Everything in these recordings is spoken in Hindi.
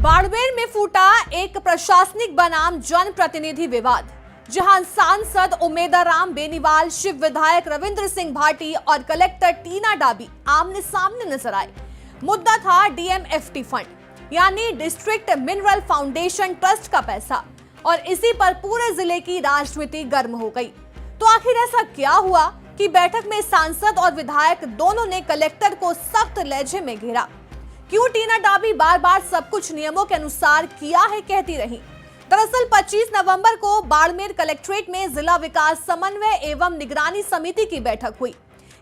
बाड़मेर में फूटा एक प्रशासनिक बनाम जनप्रतिनिधि विवाद, जहां सांसद उमेदाराम बेनीवाल, शिव विधायक रविंद्र सिंह भाटी और कलेक्टर टीना डाबी आमने सामने नजर आए। मुद्दा था डीएमएफटी फंड, यानी डिस्ट्रिक्ट मिनरल फाउंडेशन ट्रस्ट का पैसा, और इसी पर पूरे जिले की राजनीति गर्म हो गई। तो आखिर ऐसा क्या हुआ कि बैठक में सांसद और विधायक दोनों ने कलेक्टर को सख्त लहजे में घेरा? क्यों टीना डाबी बार बार सब कुछ नियमों के अनुसार किया है कहती रही? दरअसल 25 नवंबर को बाड़मेर कलेक्ट्रेट में जिला विकास समन्वय एवं निगरानी समिति की बैठक हुई।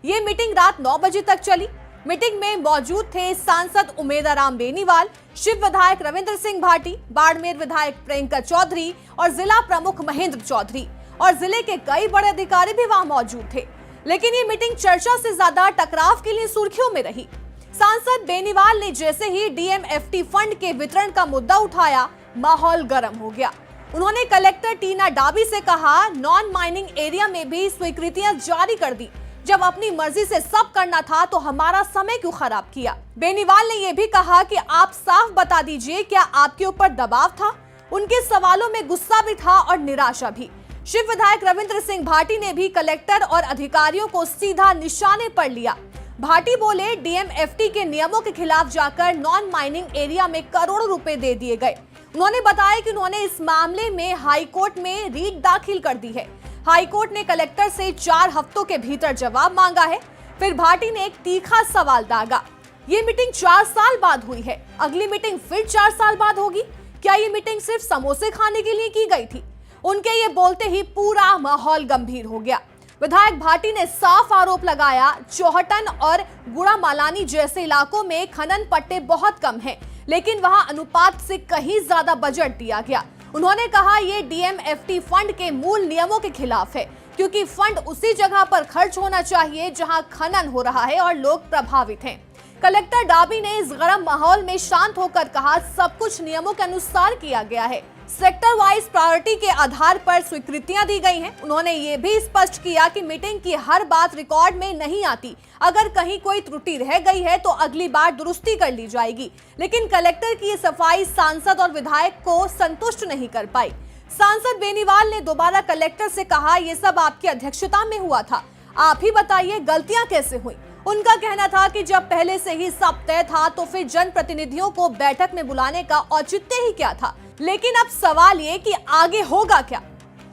ये मीटिंग रात 9 बजे तक चली। मीटिंग में मौजूद थे सांसद उमेदाराम बेनीवाल, शिव विधायक रविंद्र सिंह भाटी, बाड़मेर विधायक प्रियंका चौधरी और जिला प्रमुख महेंद्र चौधरी, और जिले के कई बड़े अधिकारी भी वहां मौजूद थे। लेकिन ये मीटिंग चर्चा से ज्यादा टकराव के लिए सुर्खियों में रही। सांसद बेनीवाल ने जैसे ही डीएमएफटी फंड के वितरण का मुद्दा उठाया, माहौल गर्म हो गया। उन्होंने कलेक्टर टीना डाबी से कहा, नॉन माइनिंग एरिया में भी स्वीकृतियां जारी कर दी। जब अपनी मर्जी से सब करना था तो हमारा समय क्यों खराब किया? बेनीवाल ने यह भी कहा कि आप साफ बता दीजिए, क्या आपके ऊपर दबाव था? उनके सवालों में गुस्सा भी था और निराशा भी। शिव विधायक रविंद्र सिंह भाटी ने भी कलेक्टर और अधिकारियों को सीधा निशाने पर लिया। भाटी बोले, डीएमएफटी के नियमों के खिलाफ जाकर नॉन माइनिंग एरिया में करोड़ों रुपए दे दिए गए। उन्होंने बताया कि उन्होंने इस मामले में हाई कोर्ट में रीट दाखिल कर दी है। हाई कोर्ट ने कलेक्टर से 4 हफ्तों के भीतर जवाब मांगा है। फिर भाटी ने एक तीखा सवाल दागा, ये मीटिंग 4 साल बाद हुई है, अगली मीटिंग फिर 4 साल बाद होगी। क्या ये मीटिंग सिर्फ समोसे खाने के लिए की गई थी? उनके ये बोलते ही पूरा माहौल गंभीर हो गया। विधायक भाटी ने साफ आरोप लगाया, चौहटन और गुड़ामालानी जैसे इलाकों में खनन पट्टे बहुत कम हैं, लेकिन वहां अनुपात से कहीं ज्यादा बजट दिया गया। उन्होंने कहा, ये डीएमएफटी फंड के मूल नियमों के खिलाफ है, क्योंकि फंड उसी जगह पर खर्च होना चाहिए जहां खनन हो रहा है और लोग प्रभावित हैं। कलेक्टर डाबी ने इस गर्म माहौल में शांत होकर कहा, सब कुछ नियमों के अनुसार किया गया है, सेक्टर वाइज प्रायोरिटी के आधार पर स्वीकृतियां दी गई हैं। उन्होंने ये भी स्पष्ट किया कि मीटिंग की हर बात रिकॉर्ड में नहीं आती, अगर कहीं कोई त्रुटि रह गई है तो अगली बार दुरुस्ती कर ली जाएगी। लेकिन कलेक्टर की ये सफाई सांसद और विधायक को संतुष्ट नहीं कर पाई। सांसद बेनीवाल ने दोबारा कलेक्टर से कहा, ये सब आपकी अध्यक्षता में हुआ था, आप ही बताइए गलतियां कैसे हुई? उनका कहना था कि जब पहले से ही सब तय था तो फिर जनप्रतिनिधियों को बैठक में बुलाने का औचित्य ही क्या था? लेकिन अब सवाल ये कि आगे होगा क्या?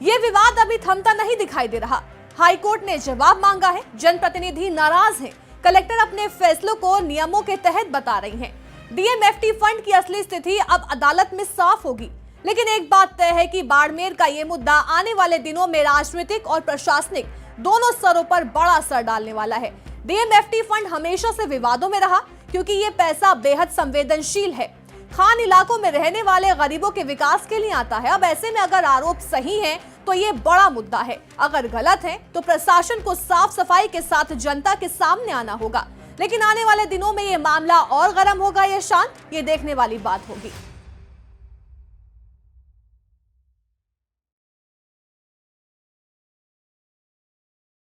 ये विवाद अभी थमता नहीं दिखाई दे रहा। हाई कोर्ट ने जवाब मांगा है, जनप्रतिनिधि नाराज हैं, कलेक्टर अपने फैसलों को नियमों के तहत बता रही हैं। डीएमएफटी फंड की असली स्थिति अब अदालत में साफ होगी। लेकिन एक बात तय है कि बाड़मेर का ये मुद्दा आने वाले दिनों में राजनीतिक और प्रशासनिक दोनों स्तरों पर बड़ा असर डालने वाला है। डीएमएफटी फंड हमेशा से विवादों में रहा, क्योंकि ये पैसा बेहद संवेदनशील है, खान इलाकों में रहने वाले गरीबों के विकास के लिए आता है। अब ऐसे में अगर आरोप सही हैं तो ये बड़ा मुद्दा है, अगर गलत है तो प्रशासन को साफ सफाई के साथ जनता के सामने आना होगा। लेकिन आने वाले दिनों में ये मामला और गर्म होगा या शांत, ये देखने वाली बात होगी।